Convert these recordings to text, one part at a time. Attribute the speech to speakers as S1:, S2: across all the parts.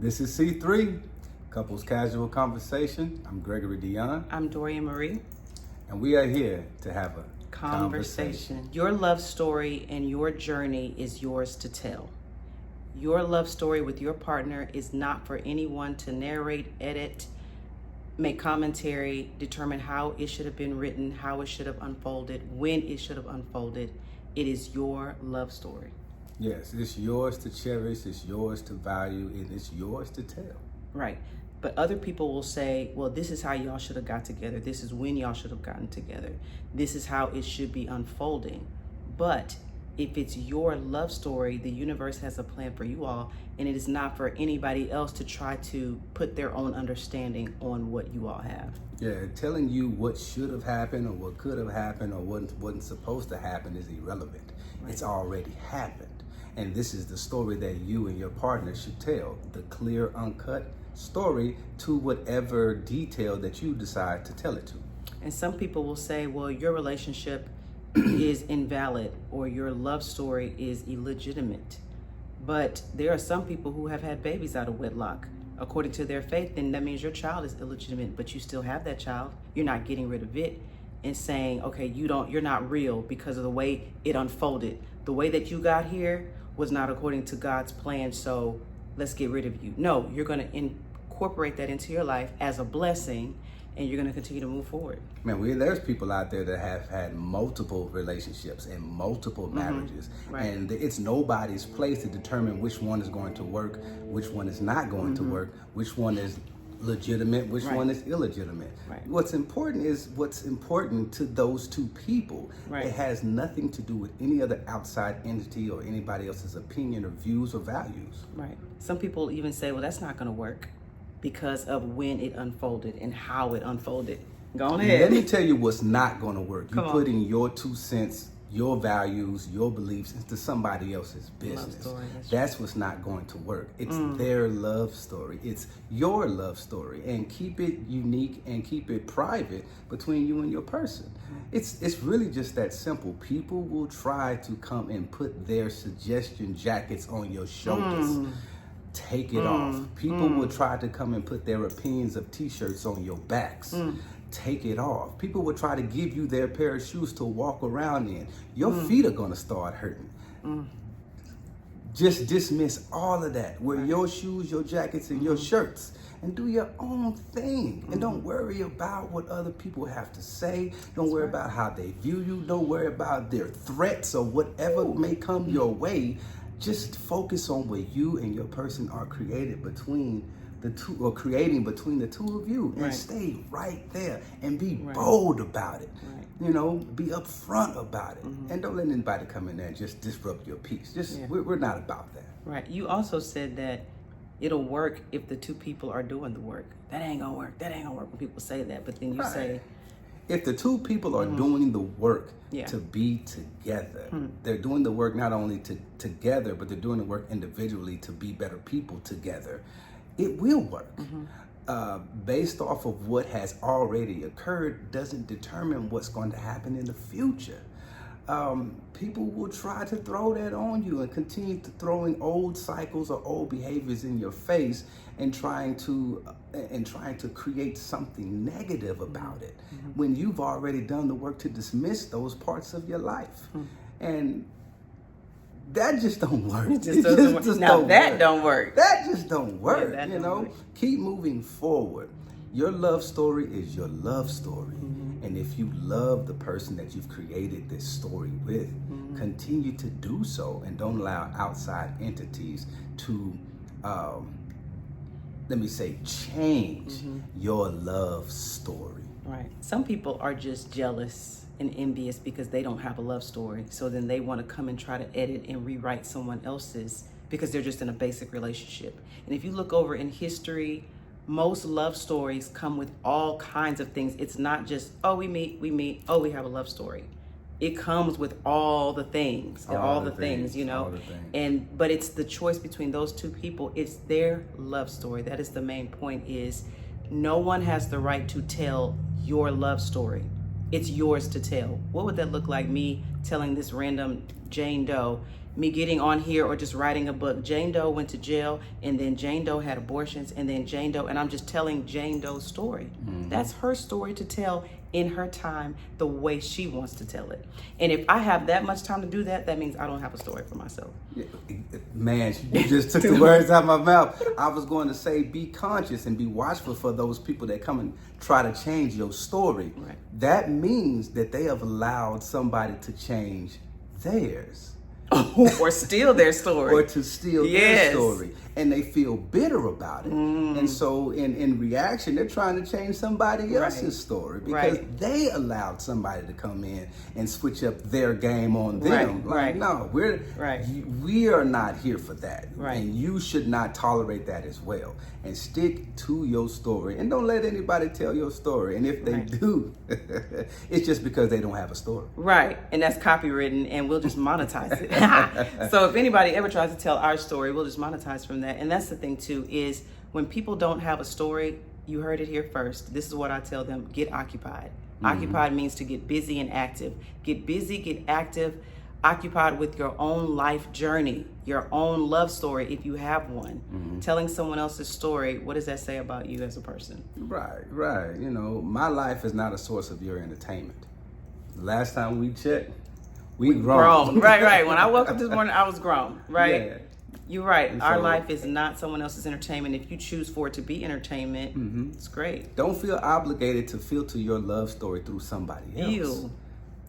S1: This is C3, Couples Casual Conversation. I'm GregoryDeon.
S2: I'm DorianMarie.
S1: And we are here to have a
S2: Conversation. Your love story and your journey is yours to tell. Your love story with your partner is not for anyone to narrate, edit, make commentary, determine how it should have been written, how it should have unfolded, when it should have unfolded. It is your love story.
S1: Yes, it's yours to cherish, it's yours to value, and it's yours to tell.
S2: Right. But other people will say, well, this is how y'all should have got together. This is when y'all should have gotten together. This is how it should be unfolding. But if it's your love story, the universe has a plan for you all, and it is not for anybody else to try to put their own understanding on what you all have.
S1: Yeah, telling you what should have happened or what could have happened or what wasn't supposed to happen is irrelevant. Right. It's already happened. And this is the story that you and your partner should tell, the clear, uncut story to whatever detail that you decide to tell it to.
S2: And some people will say, well, your relationship is invalid or your love story is illegitimate. But there are some people who have had babies out of wedlock. According to their faith, then that means your child is illegitimate, but you still have that child. You're not getting rid of it and saying, okay, you're not real because of the way it unfolded. The way that you got here was not according to God's plan, so let's get rid of you. No, you're going to incorporate that into your life as a blessing, and you're going to continue to move forward.
S1: Man, there's people out there that have had multiple relationships and multiple marriages,
S2: right.
S1: And it's nobody's place to determine which one is going to work, which one is not going to work, which one is legitimate, which one is illegitimate.
S2: Right.
S1: What's important is what's important to those two people.
S2: Right.
S1: It has nothing to do with any other outside entity or anybody else's opinion or views or values.
S2: Right. Some people even say, well, that's not going to work because of when it unfolded and how it unfolded. Go on ahead.
S1: Let me tell you what's not going to work. You
S2: Come
S1: put
S2: on.
S1: in your 2 cents, your values, your beliefs into somebody else's business.
S2: Story,
S1: that's what's not going to work. It's their love story. It's your love story, and keep it unique and keep it private between you and your person. It's really just that simple. People will try to come and put their suggestion jackets on your shoulders. Take it off. People will try to come and put their opinions of t-shirts on your backs. Take it off. People will try to give you their pair of shoes to walk around in. Your feet are going to start hurting. Just dismiss all of that. Wear your shoes, your jackets, and your shirts, and do your own thing. And don't worry about what other people have to say. Don't worry about how they view you. Don't worry about their threats or whatever may come your way. Just focus on what you and your person are creating between the two of you, and stay right there and be bold about it. You know, be upfront about it, and don't let anybody come in there and just disrupt your peace. We're not about that.
S2: Right. You also said that it'll work if the two people are doing the work. That ain't gonna work. That ain't gonna work when people say that. But then you say,
S1: if the two people are doing the work to be together, they're doing the work not only together, but they're doing the work individually to be better people together, it will work. Based off of what has already occurred doesn't determine what's going to happen in the future. People will try to throw that on you and continue to throwing old cycles or old behaviors in your face and trying to create something negative about it when you've already done the work to dismiss those parts of your life. And that just don't work.
S2: It just doesn't work. Now that don't work.
S1: That just don't work.
S2: Yeah,
S1: you know, keep moving forward. Your love story is your love story. And if you love the person that you've created this story with, continue to do so, and don't allow outside entities to, change your love story.
S2: Right. Some people are just jealous and envious because they don't have a love story. So then they want to come and try to edit and rewrite someone else's because they're just in a basic relationship. And if you look over in history, most love stories come with all kinds of things. It's not just, oh, we meet, oh, we have a love story. It comes with all the things, all the things, you know. But it's the choice between those two people. It's their love story. That is the main point, is no one has the right to tell your love story. it's yours to tell. What would that look like? Me telling this random Jane Doe, me getting on here, or just writing a book. Jane Doe went to jail, and then Jane Doe had abortions, and then Jane Doe, and I'm just telling Jane Doe's story. That's her story to tell in her time, the way she wants to tell it. And if I have that much time to do that, that means I don't have a story for myself.
S1: Man, you just took the words out of my mouth. I was going to say, be conscious and be watchful for those people that come and try to change your story.
S2: Right.
S1: That means that they have allowed somebody to change theirs.
S2: Or steal their story.
S1: Or to steal their story. And they feel bitter about it. And so in reaction, they're trying to change somebody else's story because they allowed somebody to come in and switch up their game on them. No, we are not here for that. And you should not tolerate that as well. And stick to your story. And don't let anybody tell your story. And if they do, it's just because they don't have a story.
S2: Right. And that's copywritten, and we'll just monetize it. So if anybody ever tries to tell our story, we'll just monetize from that. And that's the thing too, is when people don't have a story, you heard it here first. This is what I tell them: get occupied. Occupied means to get busy and active. Get busy, get active, occupied with your own life journey, your own love story, if you have one. Telling someone else's story, what does that say about you as a person?
S1: Right. You know, my life is not a source of your entertainment. Last time we checked, we grown.
S2: Right. When I woke up this morning, I was grown, right?
S1: Yeah.
S2: You're right. And our life is not someone else's entertainment. If you choose for it to be entertainment, it's great.
S1: Don't feel obligated to filter your love story through somebody else.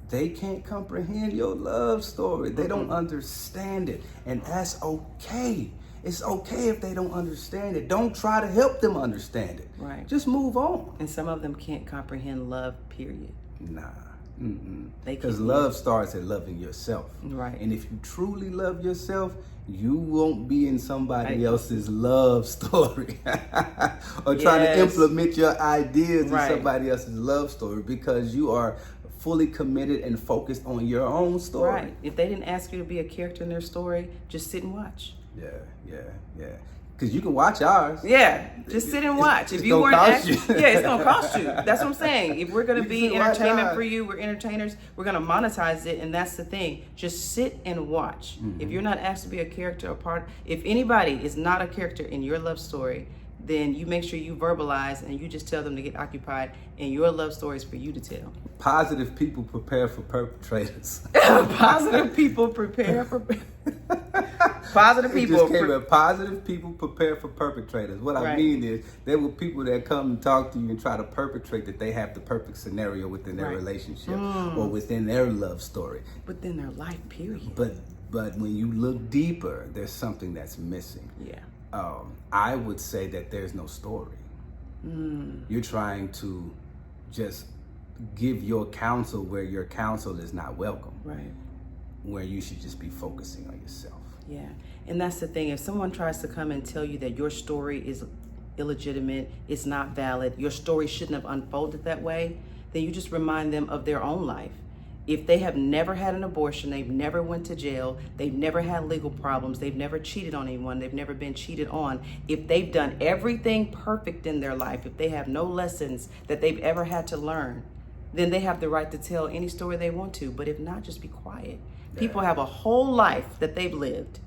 S1: They can't comprehend your love story. They don't understand it. And that's okay. It's okay if they don't understand it. Don't try to help them understand it.
S2: Right.
S1: Just move on.
S2: And some of them can't comprehend love, period.
S1: Nah. Because love starts at loving yourself.
S2: Right.
S1: And if you truly love yourself, you won't be in somebody else's love story or trying to implement your ideas in somebody else's love story, because you are fully committed and focused on your own story.
S2: Right. If they didn't ask you to be a character in their story, just sit and watch.
S1: Yeah. Because you can watch ours.
S2: Yeah, just sit and watch. If you weren't it's gonna cost you. That's what I'm saying. If we're gonna be entertainment for you, we're entertainers. We're gonna monetize it, and that's the thing. Just sit and watch. If you're not asked to be a character, if anybody is not a character in your love story, then you make sure you verbalize and you just tell them to get occupied, and your love story is for you to tell.
S1: Positive people prepare for perpetrators.
S2: Positive people prepare for positive people.
S1: Positive people prepare for perpetrators. What I mean is, there were people that come and talk to you and try to perpetrate that they have the perfect scenario within their relationship or within their love story.
S2: Within their life, period.
S1: But when you look deeper, there's something that's missing.
S2: Yeah.
S1: I would say that there's no story. You're trying to just give your counsel where your counsel is not welcome.
S2: Right.
S1: Where you should just be focusing on yourself.
S2: Yeah. And that's the thing. If someone tries to come and tell you that your story is illegitimate, it's not valid, your story shouldn't have unfolded that way, then you just remind them of their own life. If they have never had an abortion, they've never went to jail, they've never had legal problems, they've never cheated on anyone, they've never been cheated on, if they've done everything perfect in their life, if they have no lessons that they've ever had to learn, then they have the right to tell any story they want to. But if not, just be quiet. People have a whole life that they've lived,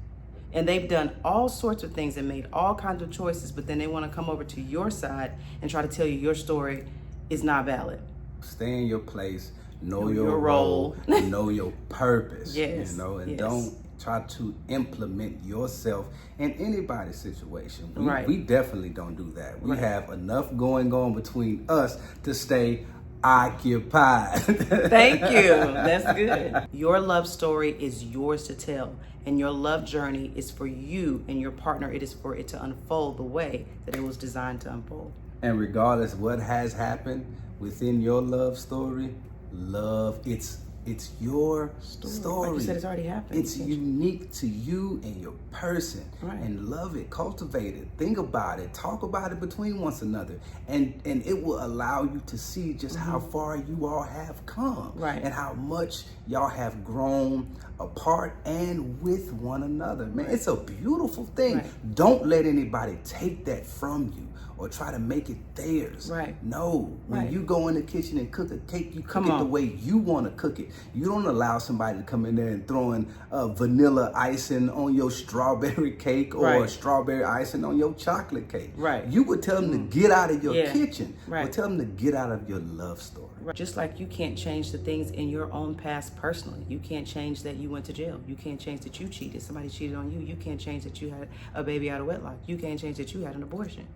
S2: and they've done all sorts of things and made all kinds of choices, but then they want to come over to your side and try to tell you your story is not valid.
S1: Stay in your place. Know your role, know your purpose, and don't try to implement yourself in anybody's situation. We definitely don't do that. We have enough going on between us to stay occupied.
S2: Thank you. That's good. Your love story is yours to tell, and your love journey is for you and your partner. It is for it to unfold the way that it was designed to unfold.
S1: And regardless what has happened within your love story, love, it's It's your story.
S2: Like you said, it's already happened.
S1: It's unique to you and your person.
S2: Right.
S1: And love it, cultivate it, think about it, talk about it between one another. And it will allow you to see just how far you all have come.
S2: Right.
S1: And how much y'all have grown apart and with one another. Man, it's a beautiful thing.
S2: Right.
S1: Don't let anybody take that from you or try to make it theirs.
S2: Right.
S1: No, when you go in the kitchen and cook a cake, you cook it the way you want to cook it. You don't allow somebody to come in there and throwing vanilla icing on your strawberry cake or strawberry icing on your chocolate cake.
S2: Right.
S1: You would tell them to get out of your kitchen.
S2: Right.
S1: Or tell them to get out of your love story.
S2: Right. Just like you can't change the things in your own past personally. You can't change that you went to jail. You can't change that you cheated. Somebody cheated on you. You can't change that you had a baby out of wedlock. You can't change that you had an abortion.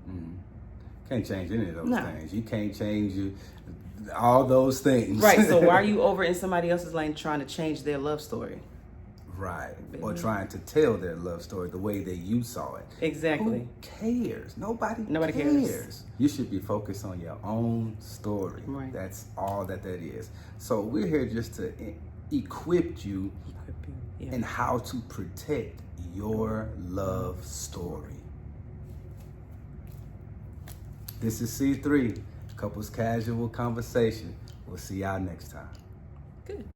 S1: Can't change any of those things. You can't change all those things.
S2: Right. So why are you over in somebody else's lane trying to change their love story?
S1: Right. Or trying to tell their love story the way that you saw it.
S2: Exactly.
S1: Who cares? Nobody
S2: cares.
S1: You should be focused on your own story.
S2: Right.
S1: That's all that is. So we're here just to equip you in how to protect your love story. This is C3, Couples Casual Conversation. We'll see y'all next time.
S2: Good.